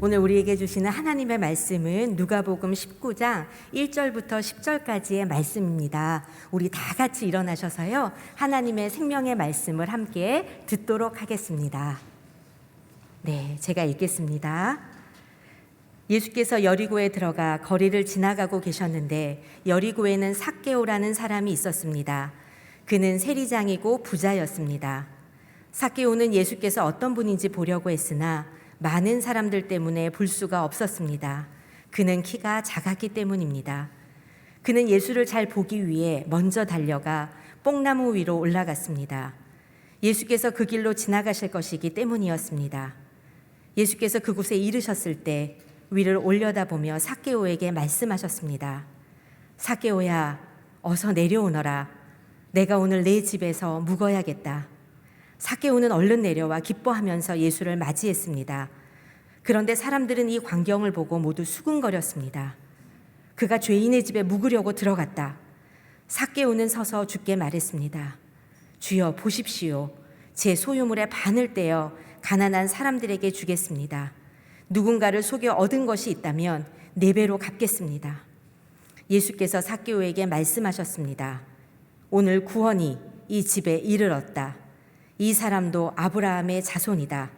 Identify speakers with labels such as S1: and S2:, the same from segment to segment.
S1: 오늘 우리에게 주시는 하나님의 말씀은 누가복음 19장 1절부터 10절까지의 말씀입니다. 우리 다 같이 일어나셔서요, 하나님의 생명의 말씀을 함께 듣도록 하겠습니다. 네, 제가 읽겠습니다. 예수께서 여리고에 들어가 거리를 지나가고 계셨는데 여리고에는 삭개오라는 사람이 있었습니다. 그는 세리장이고 부자였습니다. 삭개오는 예수께서 어떤 분인지 보려고 했으나 많은 사람들 때문에 볼 수가 없었습니다. 그는 키가 작았기 때문입니다. 그는 예수를 잘 보기 위해 먼저 달려가 뽕나무 위로 올라갔습니다. 예수께서 그 길로 지나가실 것이기 때문이었습니다. 예수께서 그곳에 이르셨을 때 위를 올려다보며 삭개오에게 말씀하셨습니다. 삭개오야, 어서 내려오너라. 내가 오늘 내 집에서 묵어야겠다. 삭개오는 얼른 내려와 기뻐하면서 예수를 맞이했습니다. 그런데 사람들은 이 광경을 보고 모두 수군거렸습니다. 그가 죄인의 집에 묵으려고 들어갔다. 삭개오는 서서 주께 말했습니다. 주여, 보십시오. 제 소유물의 반을 떼어 가난한 사람들에게 주겠습니다. 누군가를 속여 얻은 것이 있다면 4배로 갚겠습니다. 예수께서 삭개오에게 말씀하셨습니다. 오늘 구원이 이 집에 이르렀다. 이 사람도 아브라함의 자손이다.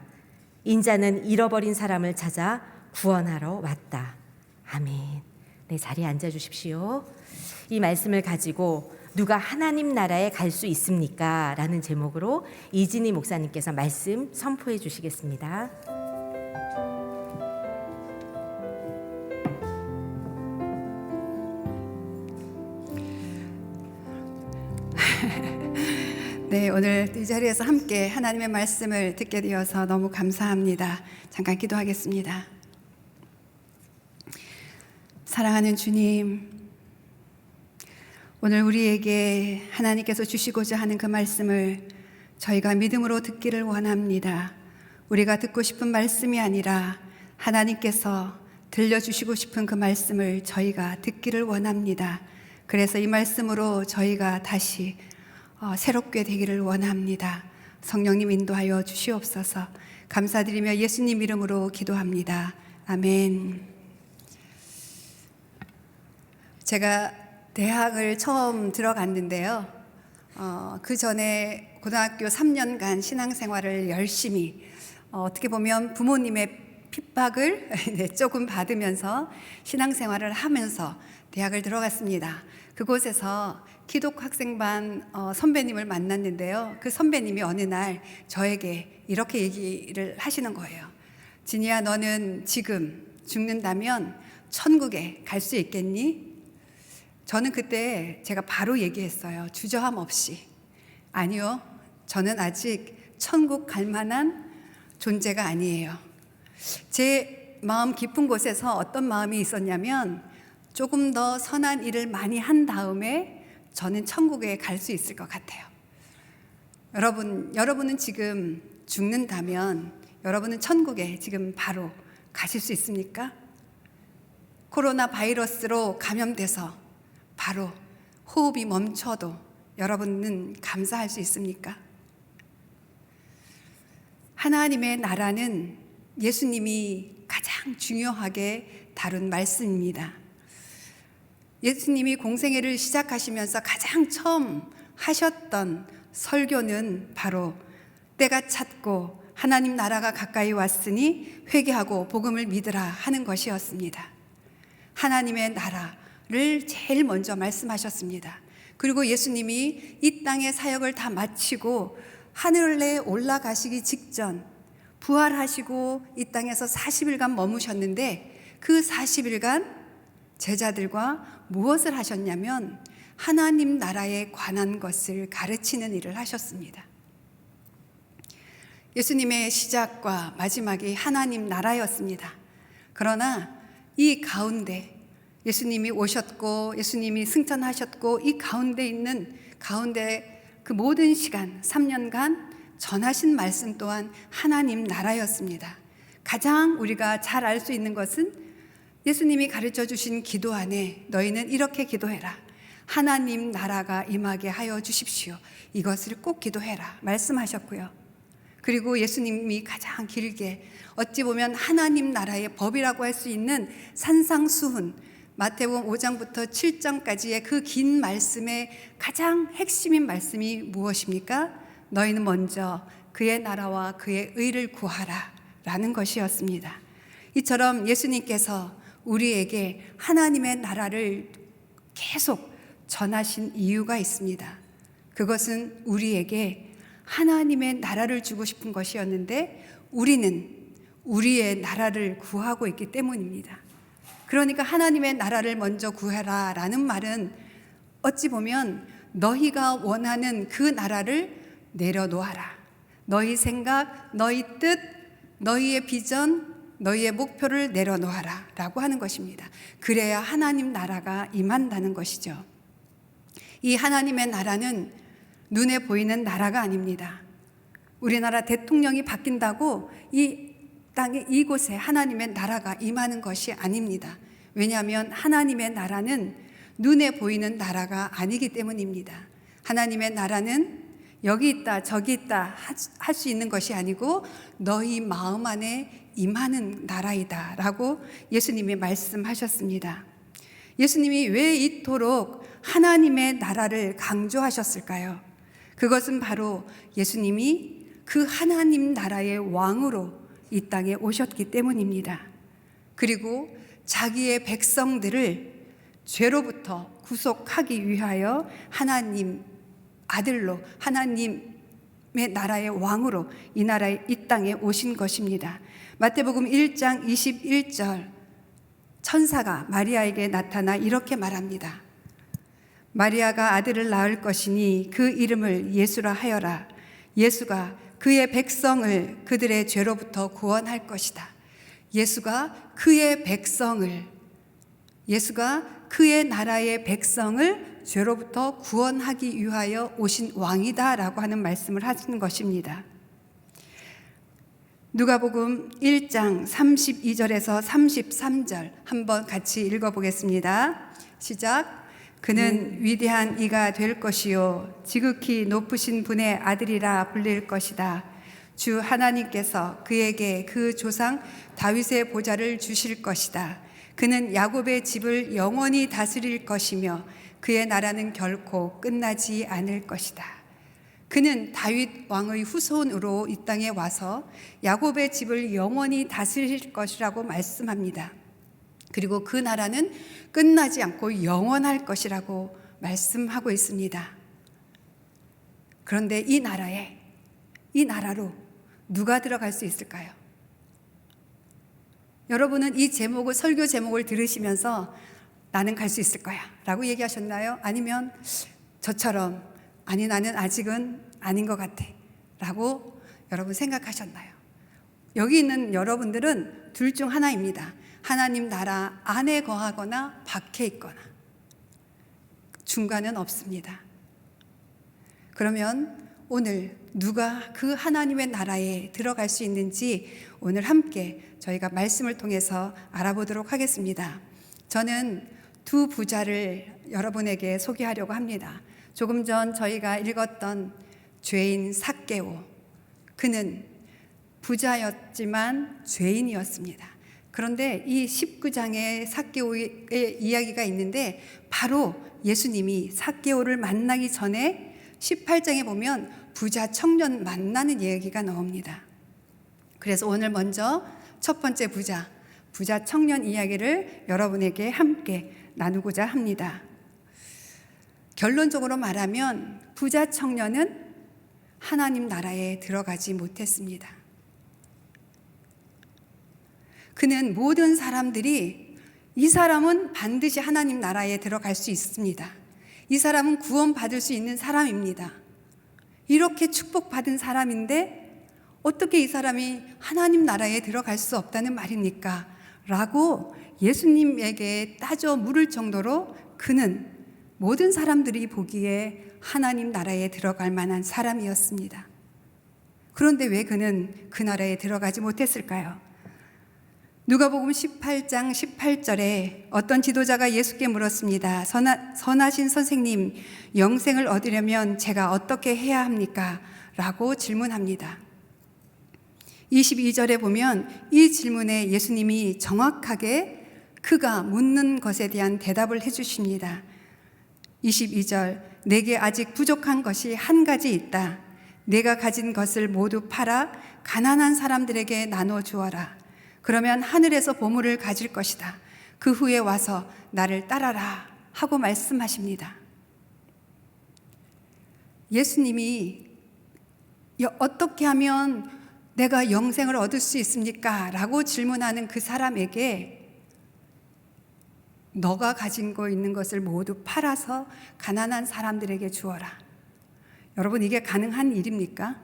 S1: 인자는 잃어버린 사람을 찾아 구원하러 왔다. 아멘. 네, 자리에 앉아 주십시오. 이 말씀을 가지고 누가 하나님 나라에 갈 수 있습니까? 라는 제목으로 이진희 목사님께서 말씀 선포해 주시겠습니다.
S2: 네, 오늘 이 자리에서 함께 하나님의 말씀을 듣게 되어서 너무 감사합니다. 잠깐 기도하겠습니다. 사랑하는 주님, 오늘 우리에게 하나님께서 주시고자 하는 그 말씀을 저희가 믿음으로 듣기를 원합니다. 우리가 듣고 싶은 말씀이 아니라 하나님께서 들려주시고 싶은 그 말씀을 저희가 듣기를 원합니다. 그래서 이 말씀으로 저희가 다시 새롭게 되기를 원합니다. 성령님 인도하여 주시옵소서. 감사드리며 예수님 이름으로 기도합니다. 아멘. 제가 대학을 처음 들어갔는데요. 그 전에 고등학교 3년간 신앙생활을 열심히 어떻게 보면 부모님의 핍박을 조금 받으면서 신앙생활을 하면서 대학을 들어갔습니다. 그곳에서 기독 학생반 선배님을 만났는데요. 그 선배님이 어느 날 저에게 이렇게 얘기를 하시는 거예요. 진이야, 너는 지금 죽는다면 천국에 갈 수 있겠니? 저는 그때 제가 바로 얘기했어요. 주저함 없이. 아니요, 저는 아직 천국 갈 만한 존재가 아니에요. 제 마음 깊은 곳에서 어떤 마음이 있었냐면 조금 더 선한 일을 많이 한 다음에 저는 천국에 갈 수 있을 것 같아요. 여러분은 지금 죽는다면 여러분은 천국에 지금 바로 가실 수 있습니까? 코로나 바이러스로 감염돼서 바로 호흡이 멈춰도 여러분은 감사할 수 있습니까? 하나님의 나라는 예수님이 가장 중요하게 다룬 말씀입니다. 예수님이 공생애를 시작하시면서 가장 처음 하셨던 설교는 바로 때가 찼고 하나님 나라가 가까이 왔으니 회개하고 복음을 믿으라 하는 것이었습니다. 하나님의 나라를 제일 먼저 말씀하셨습니다. 그리고 예수님이 이 땅의 사역을 다 마치고 하늘에 올라가시기 직전 부활하시고 이 땅에서 40일간 머무셨는데 그 40일간 제자들과 무엇을 하셨냐면 하나님 나라에 관한 것을 가르치는 일을 하셨습니다. 예수님의 시작과 마지막이 하나님 나라였습니다. 그러나 이 가운데 예수님이 오셨고 예수님이 승천하셨고 이 가운데 그 모든 시간 3년간 전하신 말씀 또한 하나님 나라였습니다. 가장 우리가 잘 알 수 있는 것은 예수님이 가르쳐 주신 기도 안에 너희는 이렇게 기도해라. 하나님 나라가 임하게 하여 주십시오. 이것을 꼭 기도해라 말씀하셨고요. 그리고 예수님이 가장 길게 어찌 보면 하나님 나라의 법이라고 할 수 있는 산상수훈, 마태복음 5장부터 7장까지의 그 긴 말씀의 가장 핵심인 말씀이 무엇입니까? 너희는 먼저 그의 나라와 그의 의를 구하라 라는 것이었습니다. 이처럼 예수님께서 우리에게 하나님의 나라를 계속 전하신 이유가 있습니다. 그것은 우리에게 하나님의 나라를 주고 싶은 것이었는데 우리는 우리의 나라를 구하고 있기 때문입니다. 그러니까 하나님의 나라를 먼저 구해라 라는 말은 어찌 보면 너희가 원하는 그 나라를 내려놓아라. 너희 생각, 너희 뜻, 너희의 비전, 너희의 목표를 내려놓아라 라고 하는 것입니다. 그래야 하나님 나라가 임한다는 것이죠. 이 하나님의 나라는 눈에 보이는 나라가 아닙니다. 우리나라 대통령이 바뀐다고 이 땅에 이곳에 하나님의 나라가 임하는 것이 아닙니다. 왜냐하면 하나님의 나라는 눈에 보이는 나라가 아니기 때문입니다. 하나님의 나라는 여기 있다 저기 있다 할 수 있는 것이 아니고 너희 마음 안에 임하는 나라이다 라고 예수님이 말씀하셨습니다. 예수님이 왜 이토록 하나님의 나라를 강조하셨을까요? 그것은 바로 예수님이 그 하나님 나라의 왕으로 이 땅에 오셨기 때문입니다. 그리고 자기의 백성들을 죄로부터 구속하기 위하여 하나님 아들로 하나님의 나라의 왕으로 이 땅에 오신 것입니다. 마태복음 1장 21절 천사가 마리아에게 나타나 이렇게 말합니다. 마리아가 아들을 낳을 것이니 그 이름을 예수라 하여라. 예수가 그의 백성을 그들의 죄로부터 구원할 것이다. 예수가 그의 나라의 백성을 죄로부터 구원하기 위하여 오신 왕이다라고 하는 말씀을 하시는 것입니다. 누가복음 1장 32절에서 33절 한번 같이 읽어보겠습니다. 시작. 그는 위대한 이가 될 것이요 지극히 높으신 분의 아들이라 불릴 것이다. 주 하나님께서 그에게 그 조상 다윗의 보좌를 주실 것이다. 그는 야곱의 집을 영원히 다스릴 것이며 그의 나라는 결코 끝나지 않을 것이다. 그는 다윗 왕의 후손으로 이 땅에 와서 야곱의 집을 영원히 다스릴 것이라고 말씀합니다. 그리고 그 나라는 끝나지 않고 영원할 것이라고 말씀하고 있습니다. 그런데 이 나라로 누가 들어갈 수 있을까요? 여러분은 이 설교 제목을 들으시면서 나는 갈 수 있을 거야 라고 얘기하셨나요? 아니면 저처럼 아니 나는 아직은 아닌 것 같아 라고 여러분 생각하셨나요? 여기 있는 여러분들은 둘 중 하나입니다. 하나님 나라 안에 거하거나 밖에 있거나 중간은 없습니다. 그러면 오늘 누가 그 하나님의 나라에 들어갈 수 있는지 오늘 함께 저희가 말씀을 통해서 알아보도록 하겠습니다. 저는 두 부자를 여러분에게 소개하려고 합니다. 조금 전 저희가 읽었던 죄인 삭개오, 그는 부자였지만 죄인이었습니다. 그런데 이 19장에 삭개오의 이야기가 있는데 바로 예수님이 삭개오를 만나기 전에 18장에 보면 부자 청년 만나는 이야기가 나옵니다. 그래서 오늘 먼저 첫 번째 부자 청년 이야기를 여러분에게 함께 나누고자 합니다. 결론적으로 말하면 부자 청년은 하나님 나라에 들어가지 못했습니다. 그는 모든 사람들이 이 사람은 반드시 하나님 나라에 들어갈 수 있습니다. 이 사람은 구원받을 수 있는 사람입니다. 이렇게 축복받은 사람인데 어떻게 이 사람이 하나님 나라에 들어갈 수 없다는 말입니까? 라고 예수님에게 따져 물을 정도로 그는 모든 사람들이 보기에 하나님 나라에 들어갈 만한 사람이었습니다. 그런데 왜 그는 그 나라에 들어가지 못했을까요? 누가복음 18장 18절에 어떤 지도자가 예수께 물었습니다. 선하신 선생님, 영생을 얻으려면 제가 어떻게 해야 합니까? 라고 질문합니다. 22절에 보면 이 질문에 예수님이 정확하게 그가 묻는 것에 대한 대답을 해주십니다. 22절, 내게 아직 부족한 것이 한 가지 있다. 내가 가진 것을 모두 팔아 가난한 사람들에게 나눠 주어라. 그러면 하늘에서 보물을 가질 것이다. 그 후에 와서 나를 따라라 하고 말씀하십니다. 예수님이 어떻게 하면 내가 영생을 얻을 수 있습니까? 라고 질문하는 그 사람에게 너가 가지고 있는 것을 모두 팔아서 가난한 사람들에게 주어라. 여러분, 이게 가능한 일입니까?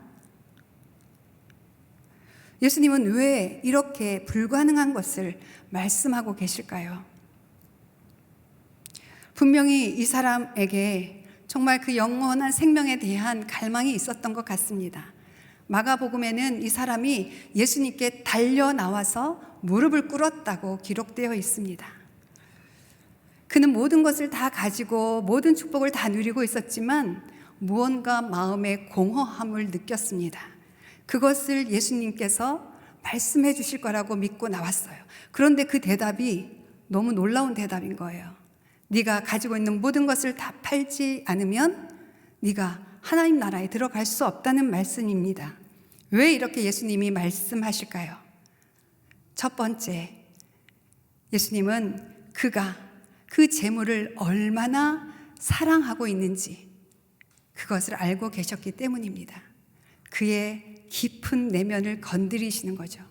S2: 예수님은 왜 이렇게 불가능한 것을 말씀하고 계실까요? 분명히 이 사람에게 정말 그 영원한 생명에 대한 갈망이 있었던 것 같습니다. 마가복음에는 이 사람이 예수님께 달려 나와서 무릎을 꿇었다고 기록되어 있습니다. 그는 모든 것을 다 가지고 모든 축복을 다 누리고 있었지만 무언가 마음의 공허함을 느꼈습니다. 그것을 예수님께서 말씀해 주실 거라고 믿고 나왔어요. 그런데 그 대답이 너무 놀라운 대답인 거예요. 네가 가지고 있는 모든 것을 다 팔지 않으면 네가 하나님 나라에 들어갈 수 없다는 말씀입니다. 왜 이렇게 예수님이 말씀하실까요? 첫 번째, 예수님은 그가 그 재물을 얼마나 사랑하고 있는지 그것을 알고 계셨기 때문입니다. 그의 깊은 내면을 건드리시는 거죠.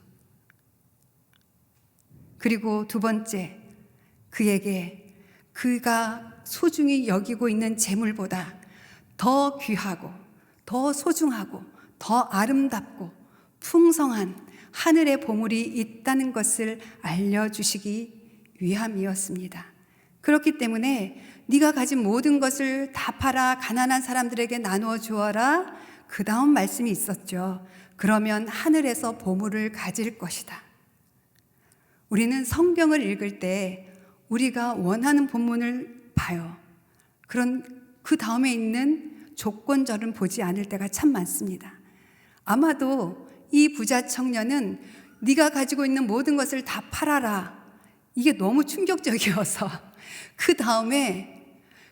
S2: 그리고 두 번째, 그에게 그가 소중히 여기고 있는 재물보다 더 귀하고 더 소중하고 더 아름답고 풍성한 하늘의 보물이 있다는 것을 알려주시기 위함이었습니다. 그렇기 때문에 네가 가진 모든 것을 다 팔아 가난한 사람들에게 나누어 주어라. 그 다음 말씀이 있었죠. 그러면 하늘에서 보물을 가질 것이다. 우리는 성경을 읽을 때 우리가 원하는 본문을 봐요. 그 다음에 있는 조건절은 보지 않을 때가 참 많습니다. 아마도 이 부자 청년은 네가 가지고 있는 모든 것을 다 팔아라. 이게 너무 충격적이어서 그 다음에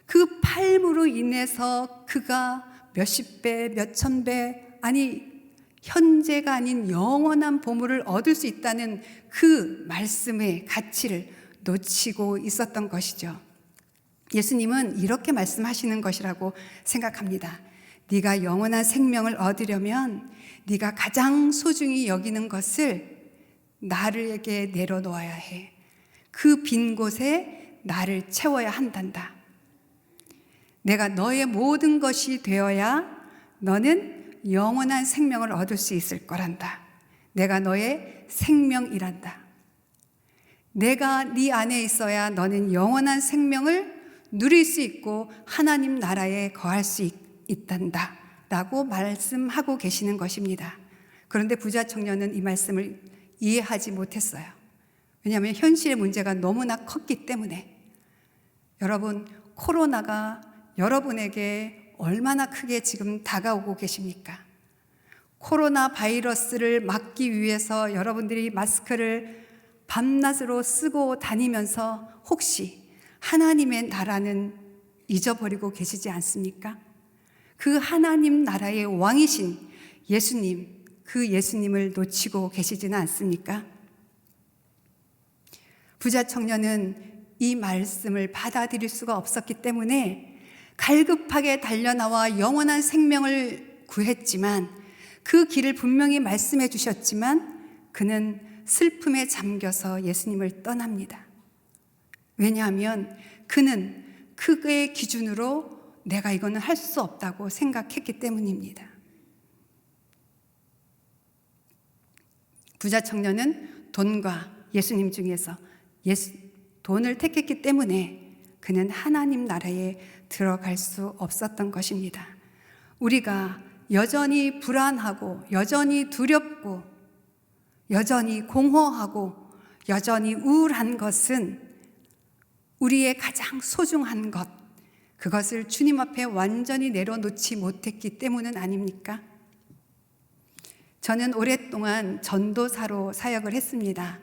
S2: 그 팔므로 인해서 그가 몇십 배, 몇천 배, 아니 현재가 아닌 영원한 보물을 얻을 수 있다는 그 말씀의 가치를 놓치고 있었던 것이죠. 예수님은 이렇게 말씀하시는 것이라고 생각합니다. 네가 영원한 생명을 얻으려면 네가 가장 소중히 여기는 것을 나에게 내려놓아야 해. 그 빈 곳에 나를 채워야 한단다. 내가 너의 모든 것이 되어야 너는 영원한 생명을 얻을 수 있을 거란다. 내가 너의 생명이란다. 내가 네 안에 있어야 너는 영원한 생명을 누릴 수 있고 하나님 나라에 거할 수 있단다 라고 말씀하고 계시는 것입니다. 그런데 부자 청년은 이 말씀을 이해하지 못했어요. 왜냐하면 현실의 문제가 너무나 컸기 때문에. 여러분, 코로나가 여러분에게 얼마나 크게 지금 다가오고 계십니까? 코로나 바이러스를 막기 위해서 여러분들이 마스크를 밤낮으로 쓰고 다니면서 혹시 하나님의 나라는 잊어버리고 계시지 않습니까? 그 하나님 나라의 왕이신 예수님, 그 예수님을 놓치고 계시지는 않습니까? 부자 청년은 이 말씀을 받아들일 수가 없었기 때문에 갈급하게 달려나와 영원한 생명을 구했지만 그 길을 분명히 말씀해 주셨지만 그는 슬픔에 잠겨서 예수님을 떠납니다. 왜냐하면 그는 그의 기준으로 내가 이거는 할 수 없다고 생각했기 때문입니다. 부자 청년은 돈과 예수님 중에서 돈을 택했기 때문에 그는 하나님 나라에 들어갈 수 없었던 것입니다. 우리가 여전히 불안하고 여전히 두렵고 여전히 공허하고 여전히 우울한 것은 우리의 가장 소중한 것, 그것을 주님 앞에 완전히 내려놓지 못했기 때문은 아닙니까? 저는 오랫동안 전도사로 사역을 했습니다.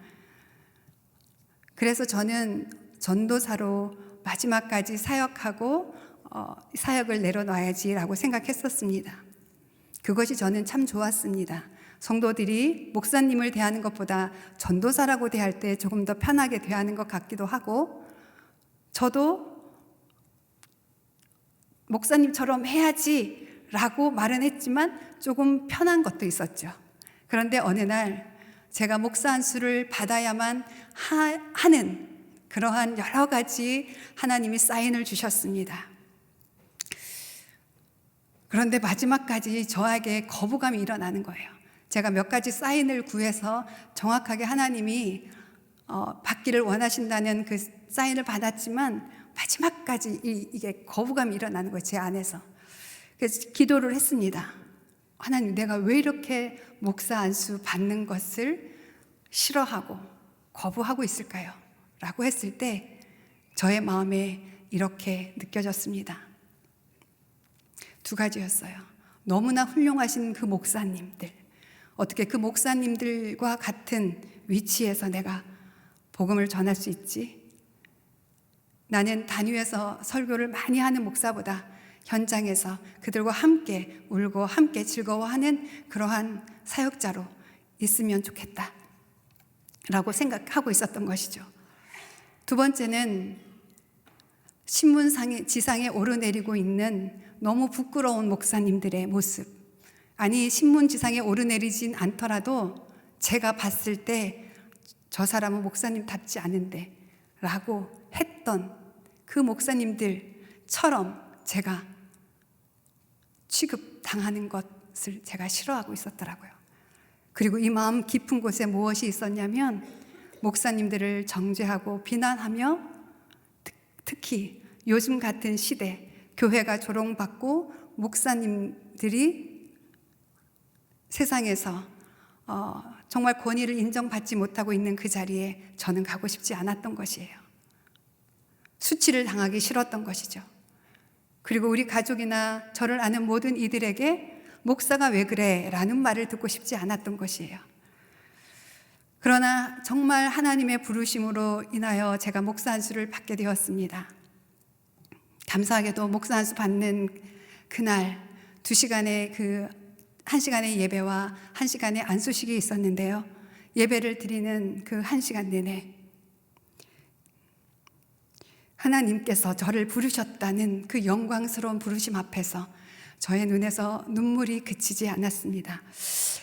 S2: 그래서 저는 전도사로 마지막까지 사역하고 사역을 내려놔야지라고 생각했었습니다. 그것이 저는 참 좋았습니다. 성도들이 목사님을 대하는 것보다 전도사라고 대할 때 조금 더 편하게 대하는 것 같기도 하고, 저도 목사님처럼 해야지라고 말은 했지만 조금 편한 것도 있었죠. 그런데 어느 날 제가 목사 안수를 받아야만 하는 그러한 여러 가지 하나님이 사인을 주셨습니다. 그런데 마지막까지 저에게 거부감이 일어나는 거예요. 제가 몇 가지 사인을 구해서 정확하게 하나님이 받기를 원하신다는 그 사인을 받았지만 마지막까지 이게 거부감이 일어나는 거예요, 제 안에서. 그래서 기도를 했습니다. 하나님, 내가 왜 이렇게 목사 안수 받는 것을 싫어하고 거부하고 있을까요? 라고 했을 때 저의 마음에 이렇게 느껴졌습니다. 두 가지였어요. 너무나 훌륭하신 그 목사님들, 어떻게 그 목사님들과 같은 위치에서 내가 복음을 전할 수 있지? 나는 단위에서 설교를 많이 하는 목사보다 현장에서 그들과 함께 울고 함께 즐거워하는 그러한 사역자로 있으면 좋겠다 라고 생각하고 있었던 것이죠. 두 번째는 신문상에 지상에 오르내리고 있는 너무 부끄러운 목사님들의 모습. 아니, 신문 지상에 오르내리진 않더라도 제가 봤을 때 저 사람은 목사님답지 않은데 라고 했던 그 목사님들처럼 제가 취급당하는 것을 제가 싫어하고 있었더라고요. 그리고 이 마음 깊은 곳에 무엇이 있었냐면 목사님들을 정죄하고 비난하며 특히 요즘 같은 시대 교회가 조롱받고 목사님들이 세상에서 정말 권위를 인정받지 못하고 있는 그 자리에 저는 가고 싶지 않았던 것이에요. 수치를 당하기 싫었던 것이죠. 그리고 우리 가족이나 저를 아는 모든 이들에게 목사가 왜 그래? 라는 말을 듣고 싶지 않았던 것이에요. 그러나 정말 하나님의 부르심으로 인하여 제가 목사 안수를 받게 되었습니다. 감사하게도 목사 안수 받는 그날 2시간의 1시간의 예배와 1시간의 안수식이 있었는데요. 예배를 드리는 그 1시간 내내 하나님께서 저를 부르셨다는 그 영광스러운 부르심 앞에서 저의 눈에서 눈물이 그치지 않았습니다.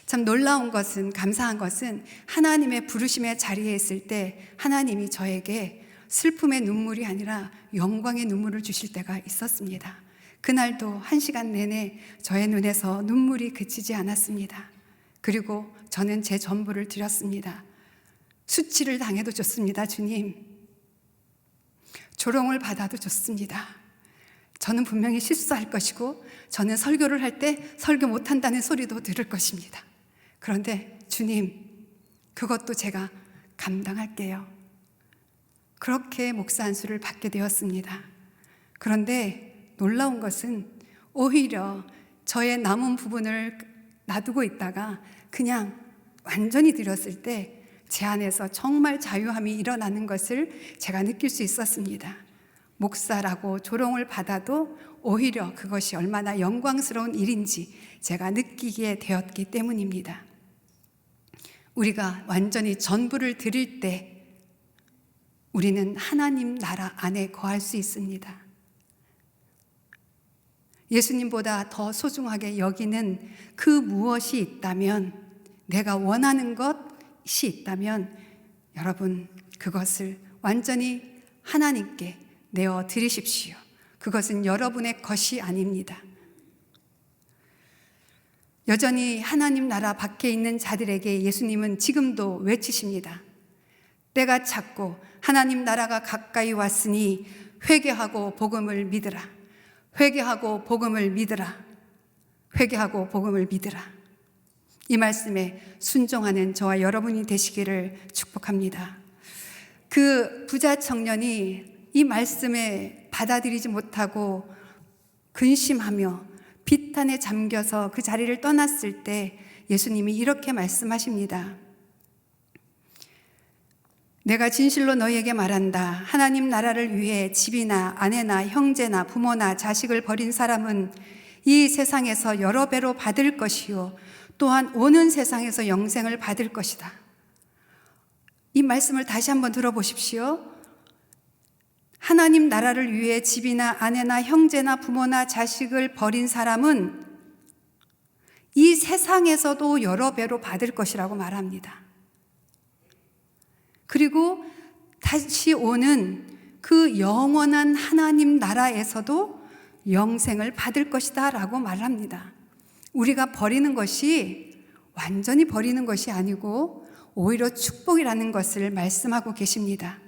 S2: 참 놀라운 것은, 감사한 것은 하나님의 부르심의 자리에 있을 때 하나님이 저에게 슬픔의 눈물이 아니라 영광의 눈물을 주실 때가 있었습니다. 그날도 1시간 내내 저의 눈에서 눈물이 그치지 않았습니다. 그리고 저는 제 전부를 드렸습니다. 수치를 당해도 좋습니다, 주님. 조롱을 받아도 좋습니다. 저는 분명히 실수할 것이고 저는 설교를 할 때 설교 못한다는 소리도 들을 것입니다. 그런데 주님, 그것도 제가 감당할게요. 그렇게 목사 안수를 받게 되었습니다. 그런데 놀라운 것은 오히려 저의 남은 부분을 놔두고 있다가 그냥 완전히 드렸을 때 제 안에서 정말 자유함이 일어나는 것을 제가 느낄 수 있었습니다. 목사라고 조롱을 받아도 오히려 그것이 얼마나 영광스러운 일인지 제가 느끼게 되었기 때문입니다. 우리가 완전히 전부를 드릴 때 우리는 하나님 나라 안에 거할 수 있습니다. 예수님보다 더 소중하게 여기는 그 무엇이 있다면, 내가 원하는 것이 있다면 여러분 그것을 완전히 하나님께 내어 드리십시오. 그것은 여러분의 것이 아닙니다. 여전히 하나님 나라 밖에 있는 자들에게 예수님은 지금도 외치십니다. 때가 찼고 하나님 나라가 가까이 왔으니 회개하고 복음을 믿으라. 회개하고 복음을 믿으라. 회개하고 복음을 믿으라. 이 말씀에 순종하는 저와 여러분이 되시기를 축복합니다. 그 부자 청년이 이 말씀에 받아들이지 못하고 근심하며 비탄에 잠겨서 그 자리를 떠났을 때 예수님이 이렇게 말씀하십니다. 내가 진실로 너희에게 말한다. 하나님 나라를 위해 집이나 아내나 형제나 부모나 자식을 버린 사람은 이 세상에서 여러 배로 받을 것이요 또한 오는 세상에서 영생을 받을 것이다. 이 말씀을 다시 한번 들어보십시오. 하나님 나라를 위해 집이나 아내나 형제나 부모나 자식을 버린 사람은 이 세상에서도 여러 배로 받을 것이라고 말합니다. 그리고 다시 오는 그 영원한 하나님 나라에서도 영생을 받을 것이다 라고 말합니다. 우리가 버리는 것이 완전히 버리는 것이 아니고 오히려 축복이라는 것을 말씀하고 계십니다.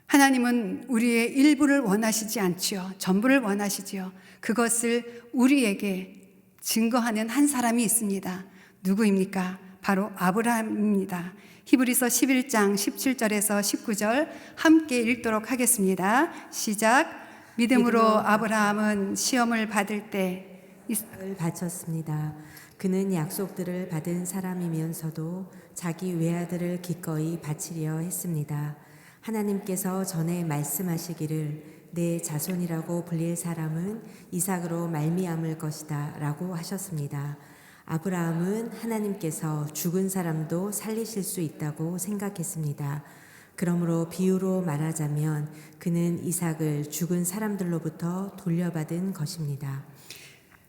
S2: 하나님은 우리의 일부를 원하시지 않지요. 전부를 원하시지요. 그것을 우리에게 증거하는 한 사람이 있습니다. 누구입니까? 바로 아브라함입니다. 히브리서 11장 17절에서 19절 함께 읽도록 하겠습니다. 시작. 믿음으로 아브라함은 시험을 받을 때
S1: 이삭을 바쳤습니다. 그는 약속들을 받은 사람이면서도 자기 외아들을 기꺼이 바치려 했습니다. 하나님께서 전에 말씀하시기를 내 자손이라고 불릴 사람은 이삭으로 말미암을 것이다 라고 하셨습니다. 아브라함은 하나님께서 죽은 사람도 살리실 수 있다고 생각했습니다. 그러므로 비유로 말하자면 그는 이삭을 죽은 사람들로부터 돌려받은 것입니다.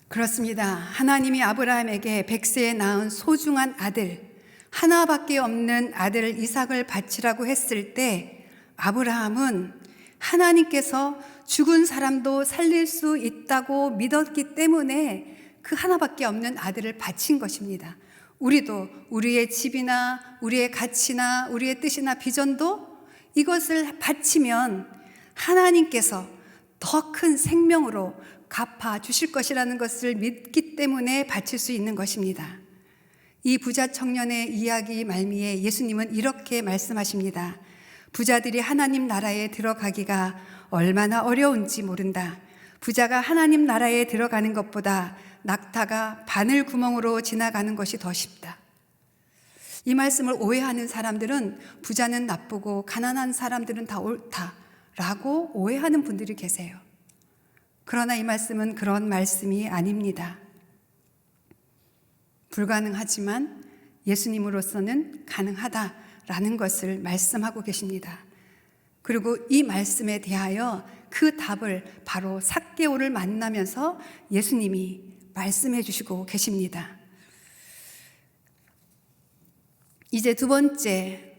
S2: 그렇습니다. 하나님이 아브라함에게 100세에 낳은 소중한 아들, 하나밖에 없는 아들 이삭을 바치라고 했을 때 아브라함은 하나님께서 죽은 사람도 살릴 수 있다고 믿었기 때문에 그 하나밖에 없는 아들을 바친 것입니다. 우리도 우리의 집이나 우리의 가치나 우리의 뜻이나 비전도 이것을 바치면 하나님께서 더 큰 생명으로 갚아 주실 것이라는 것을 믿기 때문에 바칠 수 있는 것입니다. 이 부자 청년의 이야기 말미에 예수님은 이렇게 말씀하십니다. 부자들이 하나님 나라에 들어가기가 얼마나 어려운지 모른다. 부자가 하나님 나라에 들어가는 것보다 낙타가 바늘 구멍으로 지나가는 것이 더 쉽다. 이 말씀을 오해하는 사람들은 부자는 나쁘고 가난한 사람들은 다 옳다라고 오해하는 분들이 계세요. 그러나 이 말씀은 그런 말씀이 아닙니다. 불가능하지만 예수님으로서는 가능하다라는 것을 말씀하고 계십니다. 그리고 이 말씀에 대하여 그 답을 바로 삭개오를 만나면서 예수님이 말씀해 주시고 계십니다. 이제 두 번째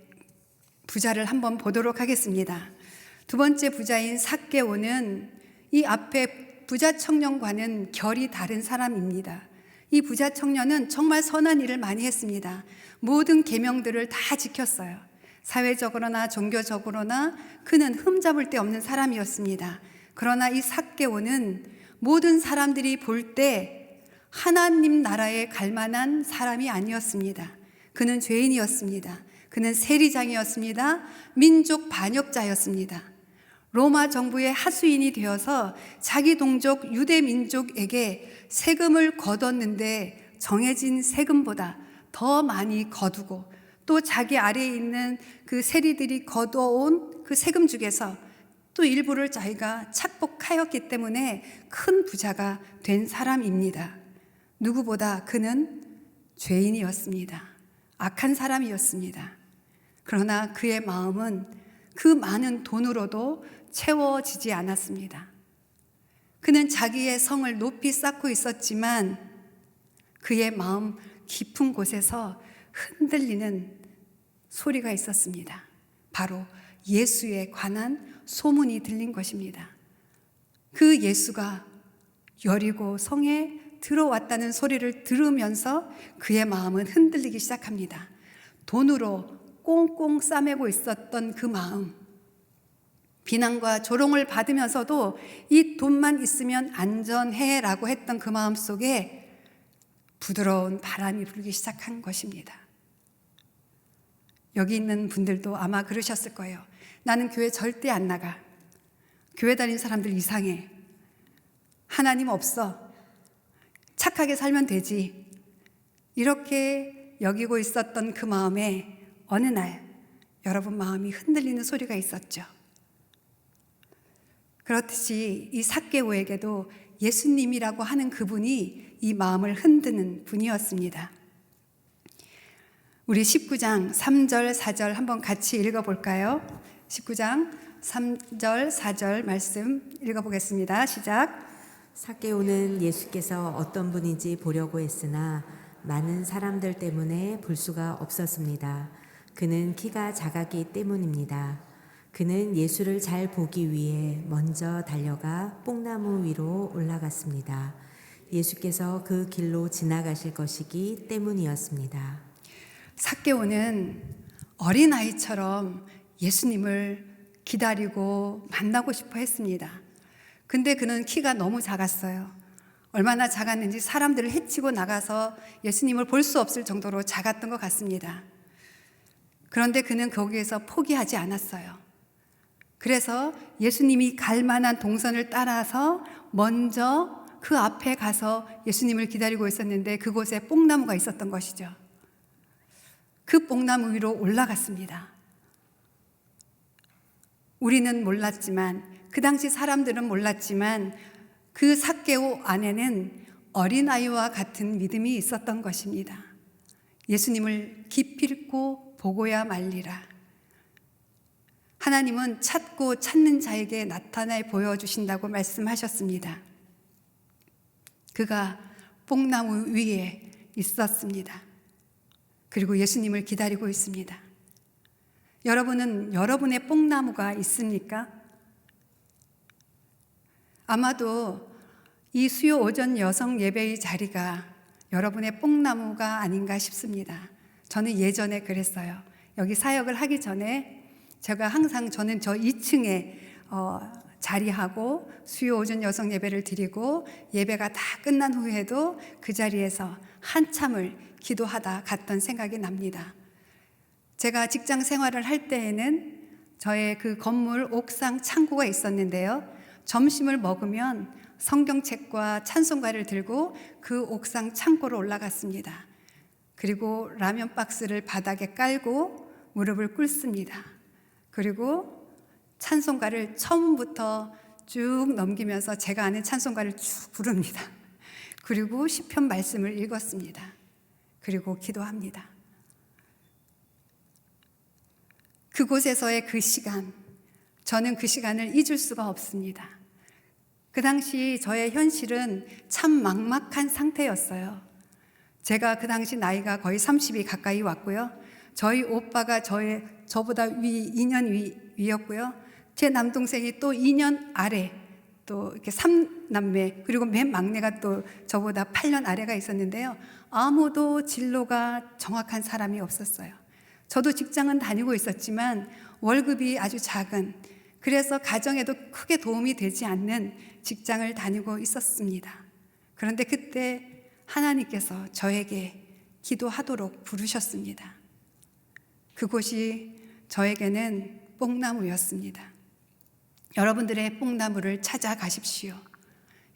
S2: 부자를 한번 보도록 하겠습니다. 두 번째 부자인 삭개오는 이 앞에 부자 청년과는 결이 다른 사람입니다. 이 부자 청년은 정말 선한 일을 많이 했습니다. 모든 계명들을 다 지켰어요. 사회적으로나 종교적으로나 그는 흠잡을 데 없는 사람이었습니다. 그러나 이 삭개오는 모든 사람들이 볼 때 하나님 나라에 갈 만한 사람이 아니었습니다. 그는 죄인이었습니다. 그는 세리장이었습니다. 민족 반역자였습니다. 로마 정부의 하수인이 되어서 자기 동족 유대 민족에게 세금을 거뒀는데 정해진 세금보다 더 많이 거두고 또 자기 아래에 있는 그 세리들이 거둬온 그 세금 중에서 또 일부를 자기가 착복하였기 때문에 큰 부자가 된 사람입니다. 누구보다 그는 죄인이었습니다. 악한 사람이었습니다. 그러나 그의 마음은 그 많은 돈으로도 채워지지 않았습니다. 그는 자기의 성을 높이 쌓고 있었지만 그의 마음 깊은 곳에서 흔들리는 소리가 있었습니다. 바로 예수에 관한 소문이 들린 것입니다. 그 예수가 여리고 성에 들어왔다는 소리를 들으면서 그의 마음은 흔들리기 시작합니다. 돈으로 꽁꽁 싸매고 있었던 그 마음, 비난과 조롱을 받으면서도 이 돈만 있으면 안전해라고 했던 그 마음 속에 부드러운 바람이 불기 시작한 것입니다. 여기 있는 분들도 아마 그러셨을 거예요. 나는 교회 절대 안 나가. 교회 다니는 사람들 이상해. 하나님 없어. 착하게 살면 되지. 이렇게 여기고 있었던 그 마음에 어느 날 여러분 마음이 흔들리는 소리가 있었죠. 그렇듯이 이 삭개오에게도 예수님이라고 하는 그분이 이 마음을 흔드는 분이었습니다. 우리 19장 3절 4절 한번 같이 읽어볼까요? 19장 3절 4절 말씀 읽어보겠습니다. 시작.
S1: 삭개오는 예수께서 어떤 분인지 보려고 했으나 많은 사람들 때문에 볼 수가 없었습니다. 그는 키가 작았기 때문입니다. 그는 예수를 잘 보기 위해 먼저 달려가 뽕나무 위로 올라갔습니다. 예수께서 그 길로 지나가실 것이기 때문이었습니다.
S2: 삭개오는 어린아이처럼 예수님을 기다리고 만나고 싶어 했습니다. 근데 그는 키가 너무 작았어요. 얼마나 작았는지 사람들을 헤치고 나가서 예수님을 볼 수 없을 정도로 작았던 것 같습니다. 그런데 그는 거기에서 포기하지 않았어요. 그래서 예수님이 갈 만한 동선을 따라서 먼저 그 앞에 가서 예수님을 기다리고 있었는데 그곳에 뽕나무가 있었던 것이죠. 그 뽕나무 위로 올라갔습니다. 우리는 몰랐지만, 그 당시 사람들은 몰랐지만 그 삭개오 안에는 어린아이와 같은 믿음이 있었던 것입니다. 예수님을 기필코 보고야 말리라. 하나님은 찾고 찾는 자에게 나타내 보여주신다고 말씀하셨습니다. 그가 뽕나무 위에 있었습니다. 그리고 예수님을 기다리고 있습니다. 여러분은 여러분의 뽕나무가 있습니까? 아마도 이 수요 오전 여성 예배의 자리가 여러분의 뽕나무가 아닌가 싶습니다. 저는 예전에 그랬어요. 여기 사역을 하기 전에 제가 항상 저는 저 2층에 자리하고 수요 오전 여성 예배를 드리고 예배가 다 끝난 후에도 그 자리에서 한참을 기도하다 갔던 생각이 납니다. 제가 직장 생활을 할 때에는 저의 그 건물 옥상 창고가 있었는데요. 점심을 먹으면 성경책과 찬송가를 들고 그 옥상 창고로 올라갔습니다. 그리고 라면 박스를 바닥에 깔고 무릎을 꿇습니다. 그리고 찬송가를 처음부터 쭉 넘기면서 제가 아는 찬송가를 쭉 부릅니다. 그리고 시편 말씀을 읽었습니다. 그리고 기도합니다. 그곳에서의 그 시간, 저는 그 시간을 잊을 수가 없습니다. 그 당시 저의 현실은 참 막막한 상태였어요. 제가 그 당시 나이가 거의 30이 가까이 왔고요. 저희 오빠가 저보다 2년 위였고요. 제 남동생이 또 2년 아래, 또 이렇게 3남매, 그리고 맨 막내가 또 저보다 8년 아래가 있었는데요. 아무도 진로가 정확한 사람이 없었어요. 저도 직장은 다니고 있었지만 월급이 아주 작은, 그래서 가정에도 크게 도움이 되지 않는 직장을 다니고 있었습니다. 그런데 그때 하나님께서 저에게 기도하도록 부르셨습니다. 그곳이 저에게는 뽕나무였습니다. 여러분들의 뽕나무를 찾아가십시오.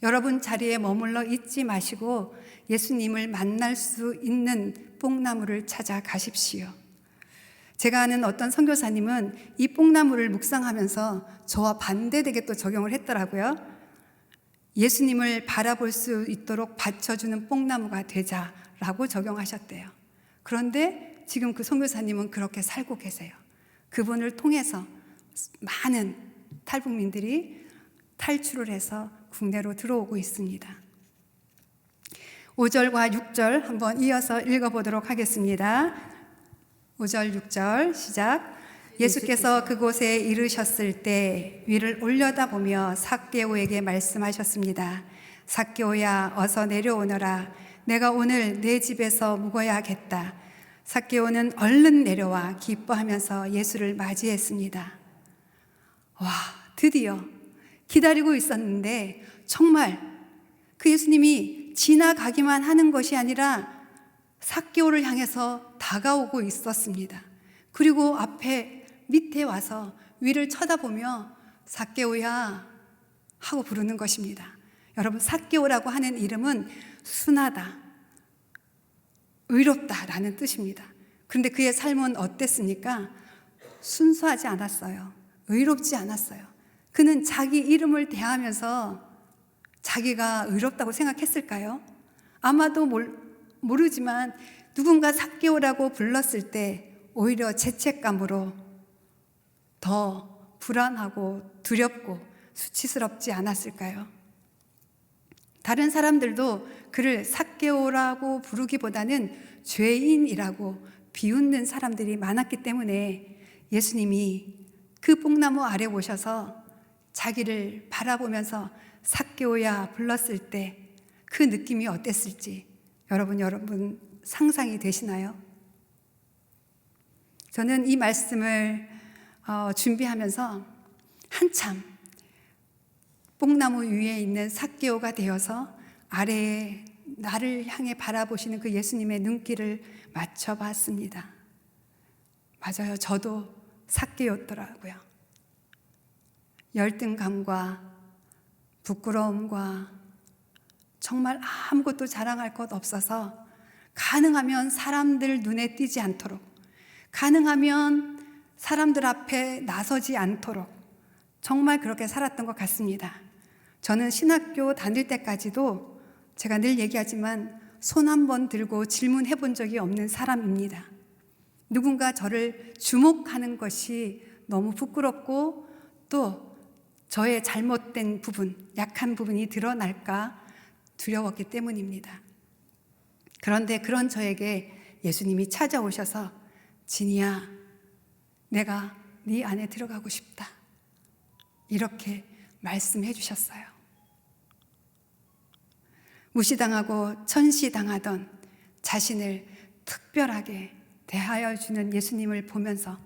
S2: 여러분 자리에 머물러 있지 마시고 예수님을 만날 수 있는 뽕나무를 찾아가십시오. 제가 아는 어떤 선교사님은 이 뽕나무를 묵상하면서 저와 반대되게 또 적용을 했더라고요. 예수님을 바라볼 수 있도록 받쳐주는 뽕나무가 되자라고 적용하셨대요. 그런데 지금 그 선교사님은 그렇게 살고 계세요. 그분을 통해서 많은 탈북민들이 탈출을 해서 국내로 들어오고 있습니다. 5절과 6절 한번 이어서 읽어보도록 하겠습니다. 5절 6절 시작. 예수께서 그곳에 이르셨을 때 위를 올려다보며 삭개오에게 말씀하셨습니다. 삭개오야 어서 내려오너라. 내가 오늘 내 집에서 묵어야겠다. 삭개오는 얼른 내려와 기뻐하면서 예수를 맞이했습니다. 와, 드디어 기다리고 있었는데 정말 그 예수님이 지나가기만 하는 것이 아니라 삭개오를 향해서 다가오고 있었습니다. 그리고 앞에 밑에 와서 위를 쳐다보며 삭개오야 하고 부르는 것입니다. 여러분, 삭개오라고 하는 이름은 순하다, 의롭다라는 뜻입니다. 그런데 그의 삶은 어땠습니까? 순수하지 않았어요. 의롭지 않았어요. 그는 자기 이름을 대하면서 자기가 의롭다고 생각했을까요? 아마도 모르지만 누군가 삭개오라고 불렀을 때 오히려 죄책감으로 더 불안하고 두렵고 수치스럽지 않았을까요? 다른 사람들도 그를 삭개오라고 부르기보다는 죄인이라고 비웃는 사람들이 많았기 때문에 예수님이 그 뽕나무 아래 오셔서 자기를 바라보면서 삭개오야 불렀을 때 그 느낌이 어땠을지 여러분 상상이 되시나요? 저는 이 말씀을 준비하면서 한참 뽕나무 위에 있는 삭개오가 되어서 아래에 나를 향해 바라보시는 그 예수님의 눈길을 맞춰봤습니다. 맞아요. 저도 삭개오였더라고요. 열등감과 부끄러움과 정말 아무것도 자랑할 것 없어서 가능하면 사람들 눈에 띄지 않도록, 가능하면 사람들 앞에 나서지 않도록 정말 그렇게 살았던 것 같습니다. 저는 신학교 다닐 때까지도 제가 늘 얘기하지만 손 한 번 들고 질문해 본 적이 없는 사람입니다. 누군가 저를 주목하는 것이 너무 부끄럽고 또 저의 잘못된 부분, 약한 부분이 드러날까 두려웠기 때문입니다. 그런데 그런 저에게 예수님이 찾아오셔서 진이야, 내가 네 안에 들어가고 싶다. 이렇게 말씀해 주셨어요. 무시당하고 천시당하던 자신을 특별하게 대하여 주는 예수님을 보면서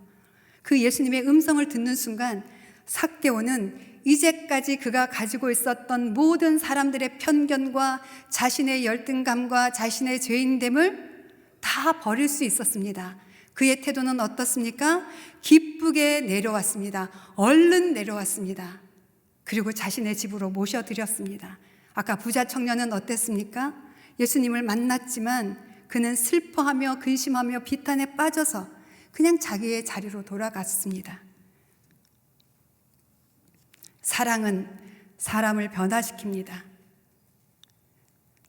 S2: 그 예수님의 음성을 듣는 순간 삭개오는 이제까지 그가 가지고 있었던 모든 사람들의 편견과 자신의 열등감과 자신의 죄인됨을 다 버릴 수 있었습니다. 그의 태도는 어떻습니까? 기쁘게 내려왔습니다. 얼른 내려왔습니다. 그리고 자신의 집으로 모셔드렸습니다. 아까 부자 청년은 어땠습니까? 예수님을 만났지만 그는 슬퍼하며 근심하며 비탄에 빠져서 그냥 자기의 자리로 돌아갔습니다. 사랑은 사람을 변화시킵니다.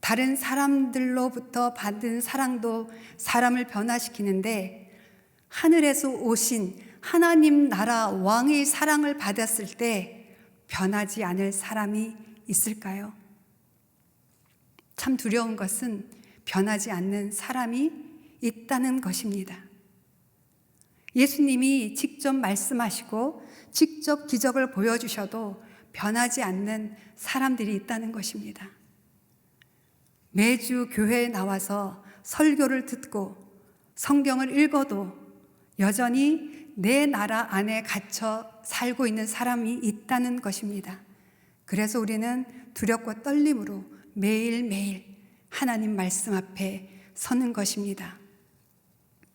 S2: 다른 사람들로부터 받은 사랑도 사람을 변화시키는데 하늘에서 오신 하나님 나라 왕의 사랑을 받았을 때 변하지 않을 사람이 있을까요? 참 두려운 것은 변하지 않는 사람이 있다는 것입니다. 예수님이 직접 말씀하시고 직접 기적을 보여주셔도 변하지 않는 사람들이 있다는 것입니다. 매주 교회에 나와서 설교를 듣고 성경을 읽어도 여전히 내 나라 안에 갇혀 살고 있는 사람이 있다는 것입니다. 그래서 우리는 두렵고 떨림으로 매일매일 하나님 말씀 앞에 서는 것입니다.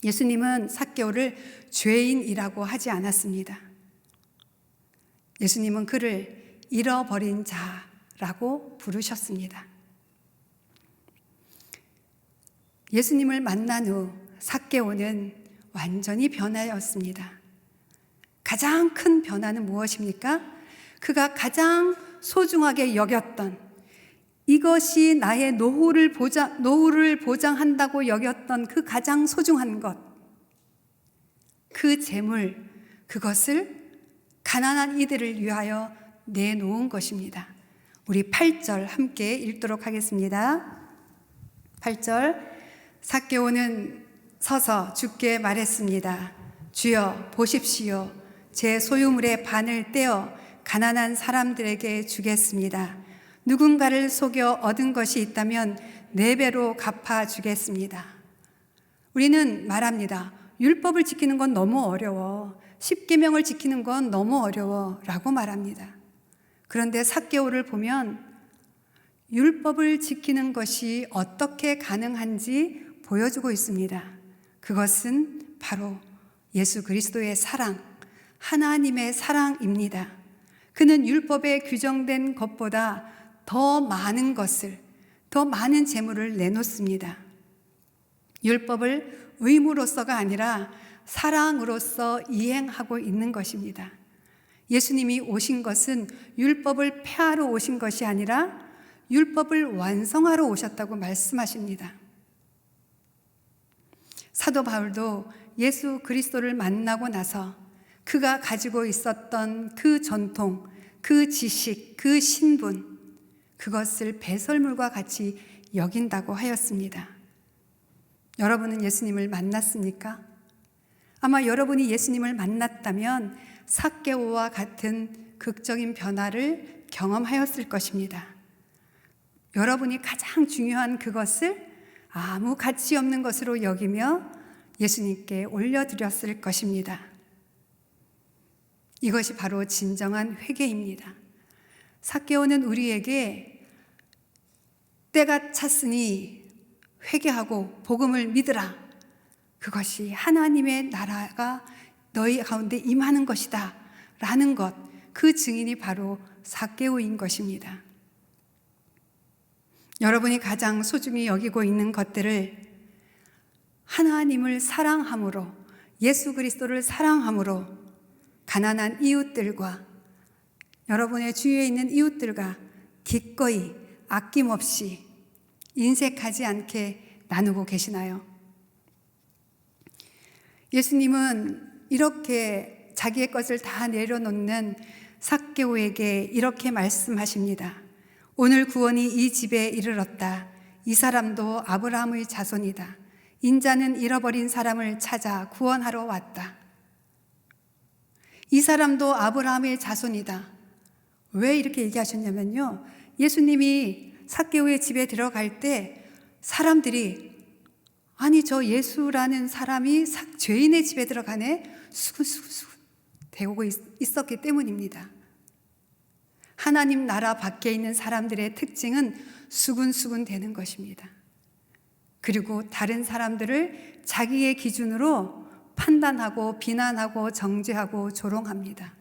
S2: 예수님은 삭개오를 죄인이라고 하지 않았습니다. 예수님은 그를 잃어버린 자라고 부르셨습니다. 예수님을 만난 후 삭개오는 완전히 변하였습니다. 가장 큰 변화는 무엇입니까? 그가 가장 소중하게 여겼던, 이것이 나의 노후를 보장한다고 여겼던 그 가장 소중한 것, 그 재물, 그것을 가난한 이들을 위하여 내놓은 것입니다. 우리 8절 함께 읽도록 하겠습니다. 8절, 삭개오는 서서 주께 말했습니다. 주여 보십시오. 제 소유물의 반을 떼어 가난한 사람들에게 주겠습니다. 누군가를 속여 얻은 것이 있다면 4배로 갚아주겠습니다. 우리는 말합니다. 율법을 지키는 건 너무 어려워. 10계명을 지키는 건 너무 어려워 라고 말합니다. 그런데 삭개오를 보면 율법을 지키는 것이 어떻게 가능한지 보여주고 있습니다. 그것은 바로 예수 그리스도의 사랑, 하나님의 사랑입니다. 그는 율법에 규정된 것보다 더 많은 것을, 더 많은 재물을 내놓습니다. 율법을 의무로서가 아니라 사랑으로서 이행하고 있는 것입니다. 예수님이 오신 것은 율법을 폐하러 오신 것이 아니라 율법을 완성하러 오셨다고 말씀하십니다. 사도 바울도 예수 그리스도를 만나고 나서 그가 가지고 있었던 그 전통, 그 지식, 그 신분, 그것을 배설물과 같이 여긴다고 하였습니다. 여러분은 예수님을 만났습니까? 아마 여러분이 예수님을 만났다면 삭개오와 같은 극적인 변화를 경험하였을 것입니다. 여러분이 가장 중요한 그것을 아무 가치 없는 것으로 여기며 예수님께 올려드렸을 것입니다. 이것이 바로 진정한 회개입니다. 삭개오는 우리에게 때가 찼으니 회개하고 복음을 믿으라. 그것이 하나님의 나라가 너희 가운데 임하는 것이다 라는 것, 그 증인이 바로 삭개오인 것입니다. 여러분이 가장 소중히 여기고 있는 것들을 하나님을 사랑함으로, 예수 그리스도를 사랑함으로 가난한 이웃들과 여러분의 주위에 있는 이웃들과 기꺼이 아낌없이 인색하지 않게 나누고 계시나요? 예수님은 이렇게 자기의 것을 다 내려놓는 삭개오에게 이렇게 말씀하십니다. 오늘 구원이 이 집에 이르렀다. 이 사람도 아브라함의 자손이다. 인자는 잃어버린 사람을 찾아 구원하러 왔다. 이 사람도 아브라함의 자손이다. 왜 이렇게 얘기하셨냐면요, 예수님이 삭개오의 집에 들어갈 때 사람들이 아니 저 예수라는 사람이 죄인의 집에 들어가네 수근수근 대고 있었기 때문입니다. 하나님 나라 밖에 있는 사람들의 특징은 수근수근 되는 것입니다. 그리고 다른 사람들을 자기의 기준으로 판단하고 비난하고 정죄하고 조롱합니다.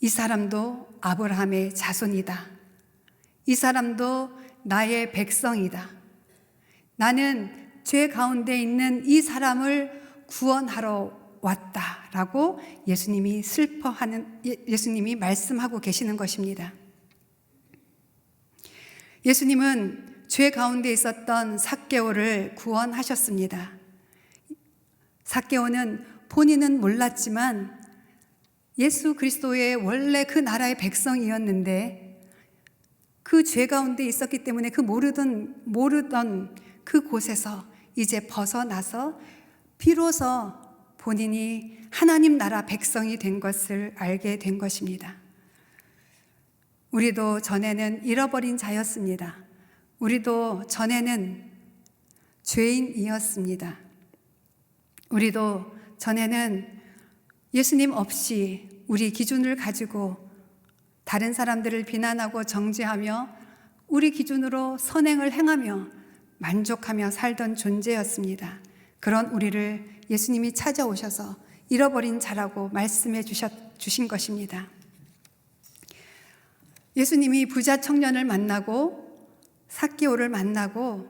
S2: 이 사람도 아브라함의 자손이다. 이 사람도 나의 백성이다. 나는 죄 가운데 있는 이 사람을 구원하러 왔다라고 예수님이 말씀하고 계시는 것입니다. 예수님은 죄 가운데 있었던 삭개오를 구원하셨습니다. 삭개오는 본인은 몰랐지만 예수 그리스도의 원래 그 나라의 백성이었는데 그 죄 가운데 있었기 때문에 그 모르던 그 곳에서 이제 벗어나서 비로소 본인이 하나님 나라 백성이 된 것을 알게 된 것입니다. 우리도 전에는 잃어버린 자였습니다. 우리도 전에는 죄인이었습니다. 우리도 전에는 예수님 없이 우리 기준을 가지고 다른 사람들을 비난하고 정죄하며 우리 기준으로 선행을 행하며 만족하며 살던 존재였습니다. 그런 우리를 예수님이 찾아오셔서 잃어버린 자라고 말씀해 주신 것입니다. 예수님이 부자 청년을 만나고 삭개오를 만나고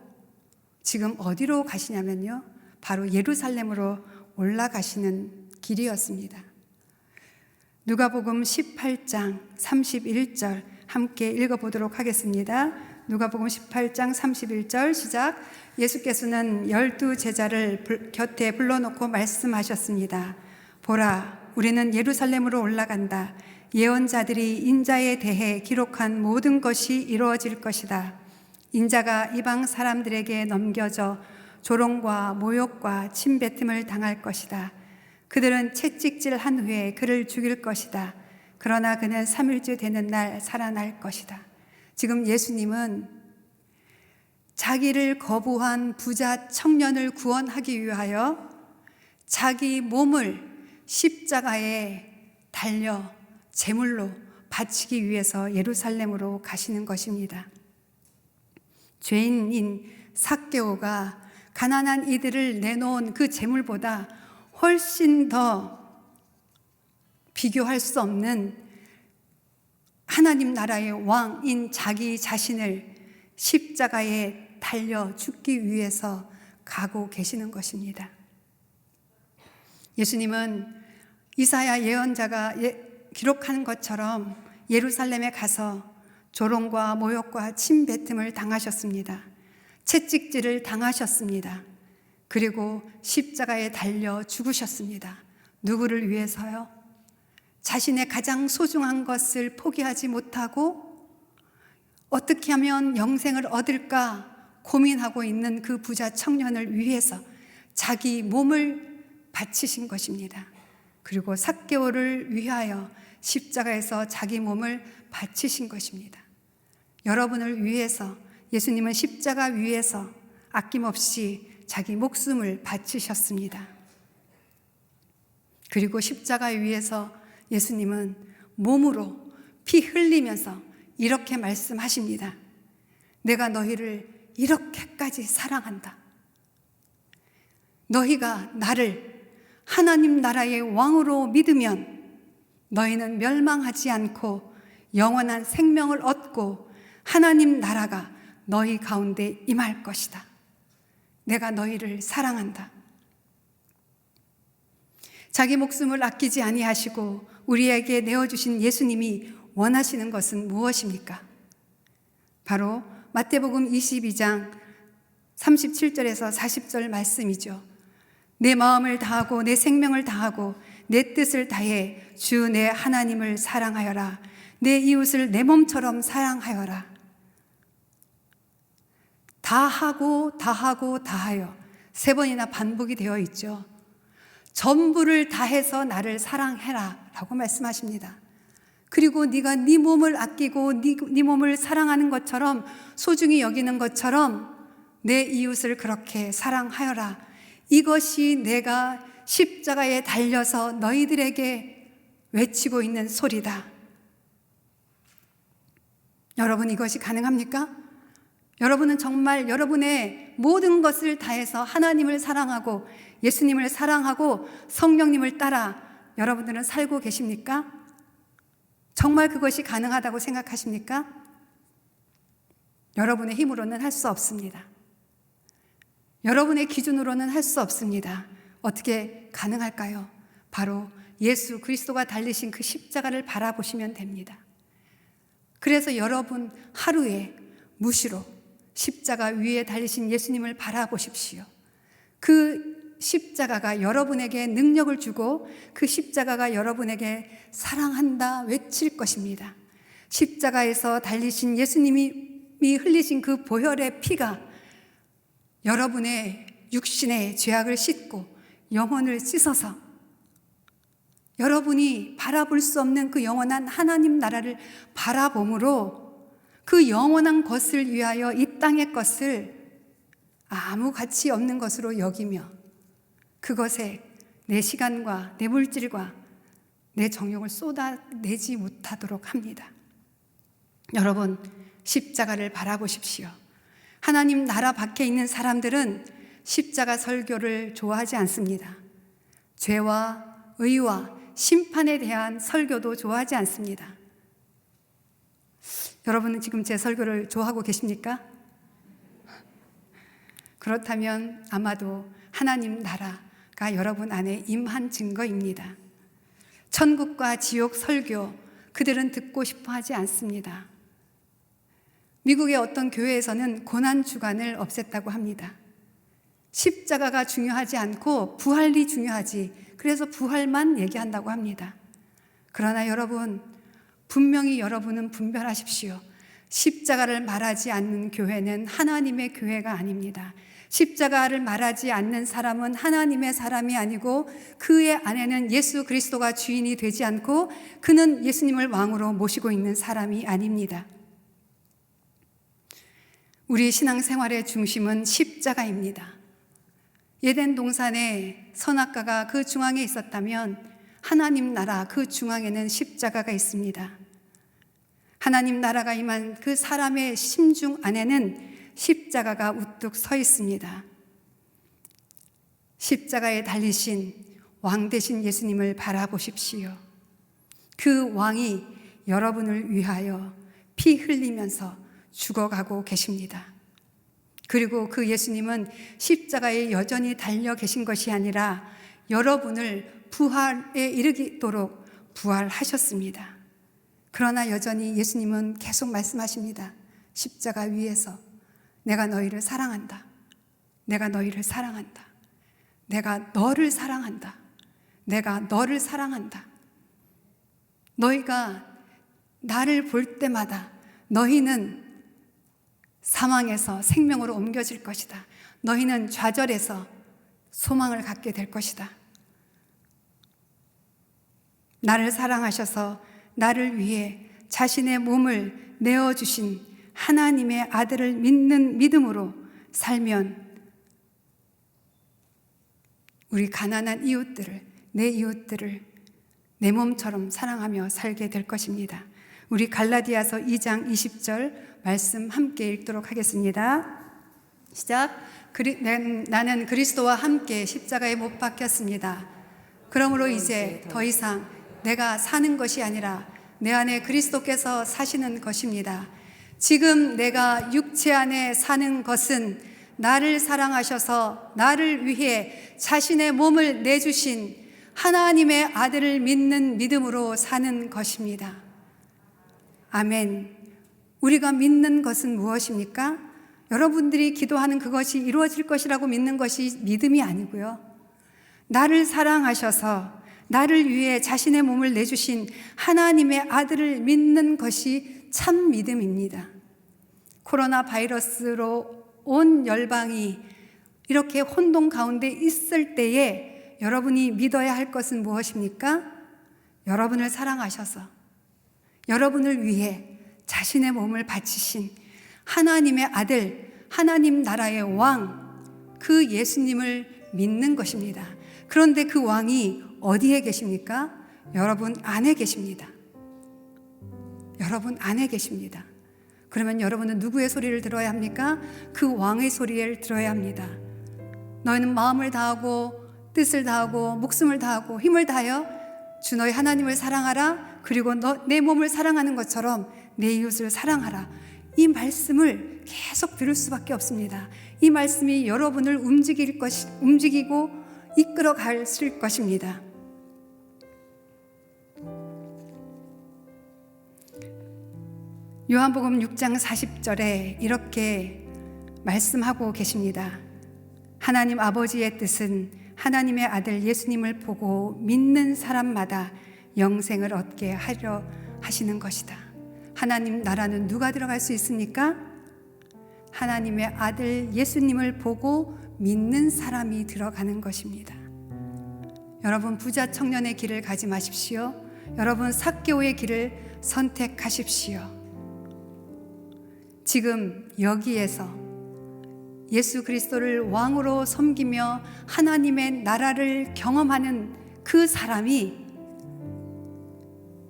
S2: 지금 어디로 가시냐면요, 바로 예루살렘으로 올라가시는 길이었습니다. 누가복음 18장 31절 함께 읽어보도록 하겠습니다. 누가복음 18장 31절 시작. 예수께서는 12 제자를 곁에 불러놓고 말씀하셨습니다. 보라, 우리는 예루살렘으로 올라간다. 예언자들이 인자에 대해 기록한 모든 것이 이루어질 것이다. 인자가 이방 사람들에게 넘겨져 조롱과 모욕과 침뱉음을 당할 것이다. 그들은 채찍질한 후에 그를 죽일 것이다. 그러나 그는 3일째 되는 날 살아날 것이다. 지금 예수님은 자기를 거부한 부자 청년을 구원하기 위하여 자기 몸을 십자가에 달려 제물로 바치기 위해서 예루살렘으로 가시는 것입니다. 죄인인 삭개오가 가난한 이들을 내놓은 그 제물보다 훨씬 더 비교할 수 없는 하나님 나라의 왕인 자기 자신을 십자가에 달려 죽기 위해서 가고 계시는 것입니다. 예수님은 이사야 예언자가 기록한 것처럼 예루살렘에 가서 조롱과 모욕과 침뱉음을 당하셨습니다. 채찍질을 당하셨습니다. 그리고 십자가에 달려 죽으셨습니다. 누구를 위해서요? 자신의 가장 소중한 것을 포기하지 못하고 어떻게 하면 영생을 얻을까 고민하고 있는 그 부자 청년을 위해서 자기 몸을 바치신 것입니다. 그리고 삭개오를 위하여 십자가에서 자기 몸을 바치신 것입니다. 여러분을 위해서 예수님은 십자가 위에서 아낌없이 자기 목숨을 바치셨습니다. 그리고 십자가 위에서 예수님은 몸으로 피 흘리면서 이렇게 말씀하십니다. 내가 너희를 이렇게까지 사랑한다. 너희가 나를 하나님 나라의 왕으로 믿으면 너희는 멸망하지 않고 영원한 생명을 얻고 하나님 나라가 너희 가운데 임할 것이다. 내가 너희를 사랑한다. 자기 목숨을 아끼지 아니하시고 우리에게 내어주신 예수님이 원하시는 것은 무엇입니까? 바로 마태복음 22장 37절에서 40절 말씀이죠. 내 마음을 다하고 내 생명을 다하고 내 뜻을 다해 주 내 하나님을 사랑하여라. 내 이웃을 내 몸처럼 사랑하여라. 다하고 다하고 다하여 세 번이나 반복이 되어 있죠. 전부를 다해서 나를 사랑해라 라고 말씀하십니다. 그리고 네가 네 몸을 아끼고 네 몸을 사랑하는 것처럼 소중히 여기는 것처럼 내 이웃을 그렇게 사랑하여라. 이것이 내가 십자가에 달려서 너희들에게 외치고 있는 소리다. 여러분, 이것이 가능합니까? 여러분은 정말 여러분의 모든 것을 다해서 하나님을 사랑하고 예수님을 사랑하고 성령님을 따라 여러분들은 살고 계십니까? 정말 그것이 가능하다고 생각하십니까? 여러분의 힘으로는 할 수 없습니다. 여러분의 기준으로는 할 수 없습니다. 어떻게 가능할까요? 바로 예수 그리스도가 달리신 그 십자가를 바라보시면 됩니다. 그래서 여러분 하루에 무시로 십자가 위에 달리신 예수님을 바라보십시오. 그 십자가가 여러분에게 능력을 주고 그 십자가가 여러분에게 사랑한다 외칠 것입니다. 십자가에서 달리신 예수님이 흘리신 그 보혈의 피가 여러분의 육신의 죄악을 씻고 영혼을 씻어서 여러분이 바라볼 수 없는 그 영원한 하나님 나라를 바라봄으로 그 영원한 것을 위하여 이 땅의 것을 아무 가치 없는 것으로 여기며 그것에 내 시간과 내 물질과 내 정욕을 쏟아내지 못하도록 합니다. 여러분, 십자가를 바라보십시오. 하나님 나라 밖에 있는 사람들은 십자가 설교를 좋아하지 않습니다. 죄와 의와 심판에 대한 설교도 좋아하지 않습니다. 여러분은 지금 제 설교를 좋아하고 계십니까? 그렇다면 아마도 하나님 나라가 여러분 안에 임한 증거입니다. 천국과 지옥 설교, 그들은 듣고 싶어 하지 않습니다. 미국의 어떤 교회에서는 고난주간을 없앴다고 합니다. 십자가가 중요하지 않고 부활이 중요하지, 그래서 부활만 얘기한다고 합니다. 그러나 여러분, 분명히 여러분은 분별하십시오. 십자가를 말하지 않는 교회는 하나님의 교회가 아닙니다. 십자가를 말하지 않는 사람은 하나님의 사람이 아니고 그의 안에는 예수 그리스도가 주인이 되지 않고 그는 예수님을 왕으로 모시고 있는 사람이 아닙니다. 우리 신앙생활의 중심은 십자가입니다. 에덴 동산에 선악과가 그 중앙에 있었다면 하나님 나라 그 중앙에는 십자가가 있습니다. 하나님 나라가 임한 그 사람의 심중 안에는 십자가가 우뚝 서 있습니다. 십자가에 달리신 왕 되신 예수님을 바라보십시오. 그 왕이 여러분을 위하여 피 흘리면서 죽어가고 계십니다. 그리고 그 예수님은 십자가에 여전히 달려 계신 것이 아니라 여러분을 부활에 이르도록 부활하셨습니다. 그러나 여전히 예수님은 계속 말씀하십니다. 십자가 위에서 내가 너희를 사랑한다. 내가 너희를 사랑한다. 내가 너를 사랑한다. 내가 너를 사랑한다. 너희가 나를 볼 때마다 너희는 사망에서 생명으로 옮겨질 것이다. 너희는 좌절에서 소망을 갖게 될 것이다. 나를 사랑하셔서 나를 위해 자신의 몸을 내어주신 하나님의 아들을 믿는 믿음으로 살면 우리 가난한 이웃들을, 내 이웃들을 내 몸처럼 사랑하며 살게 될 것입니다. 우리 갈라디아서 2장 20절 말씀 함께 읽도록 하겠습니다. 시작. 나는 그리스도와 함께 십자가에 못 박혔습니다. 그러므로 이제 더 이상 내가 사는 것이 아니라 내 안에 그리스도께서 사시는 것입니다. 지금 내가 육체 안에 사는 것은 나를 사랑하셔서 나를 위해 자신의 몸을 내주신 하나님의 아들을 믿는 믿음으로 사는 것입니다. 아멘. 우리가 믿는 것은 무엇입니까? 여러분들이 기도하는 그것이 이루어질 것이라고 믿는 것이 믿음이 아니고요. 나를 사랑하셔서 나를 위해 자신의 몸을 내주신 하나님의 아들을 믿는 것이 참 믿음입니다. 코로나 바이러스로 온 열방이 이렇게 혼동 가운데 있을 때에 여러분이 믿어야 할 것은 무엇입니까? 여러분을 사랑하셔서 여러분을 위해 자신의 몸을 바치신 하나님의 아들, 하나님 나라의 왕, 그 예수님을 믿는 것입니다. 그런데 그 왕이 어디에 계십니까? 여러분 안에 계십니다. 여러분 안에 계십니다. 그러면 여러분은 누구의 소리를 들어야 합니까? 그 왕의 소리를 들어야 합니다. 너희는 마음을 다하고 뜻을 다하고 목숨을 다하고 힘을 다하여 주 너희 하나님을 사랑하라. 그리고 내 몸을 사랑하는 것처럼 내 이웃을 사랑하라. 이 말씀을 계속 들을 수밖에 없습니다. 이 말씀이 여러분을 움직이고 이끌어 가실 것입니다. 요한복음 6장 40절에 이렇게 말씀하고 계십니다. 하나님 아버지의 뜻은 하나님의 아들 예수님을 보고 믿는 사람마다 영생을 얻게 하려 하시는 것이다. 하나님 나라는 누가 들어갈 수 있습니까? 하나님의 아들 예수님을 보고 믿는 사람이 들어가는 것입니다. 여러분 부자 청년의 길을 가지 마십시오. 여러분 삭개오의 길을 선택하십시오. 지금 여기에서 예수 그리스도를 왕으로 섬기며 하나님의 나라를 경험하는 그 사람이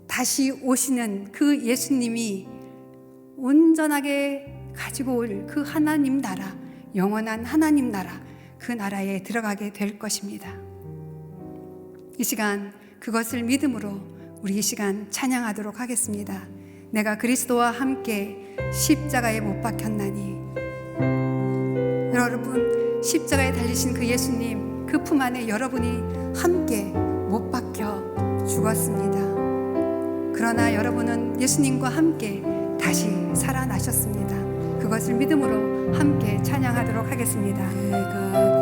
S2: 다시 오시는 그 예수님이 온전하게 가지고 올 그 하나님 나라, 영원한 하나님 나라, 그 나라에 들어가게 될 것입니다. 이 시간 그것을 믿음으로 우리 이 시간 찬양하도록 하겠습니다. 내가 그리스도와 함께 십자가에 못 박혔나니. 여러분 십자가에 달리신 그 예수님 그 품 안에 여러분이 함께 못 박혀 죽었습니다. 그러나 여러분은 예수님과 함께 다시 살아나셨습니다. 그것을 믿음으로 함께 찬양하도록 하겠습니다.